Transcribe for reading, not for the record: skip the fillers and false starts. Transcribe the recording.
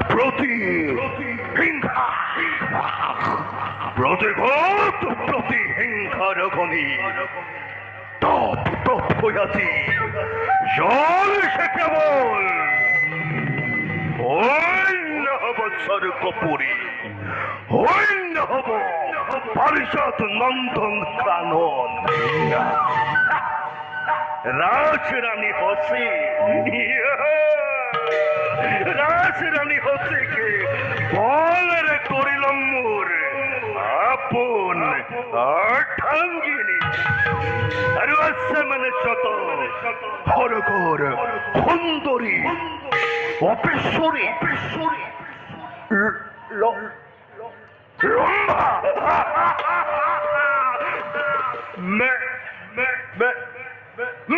প্রতিহিংসা প্রতিহিংসার খনি তপ তপ হইয়াছি জল সে কেবল হইন্য হব স্বর্গপুরী হইন্য হব পারিষদ নন্দন কানন রাজরানী হসে রাজরানী হসে কে বলরে করিলাম মোর আপন অর্ধাঙ্গিনী আর আসামে যত হরগর সুন্দরী অপেশ্বরী রম্ভা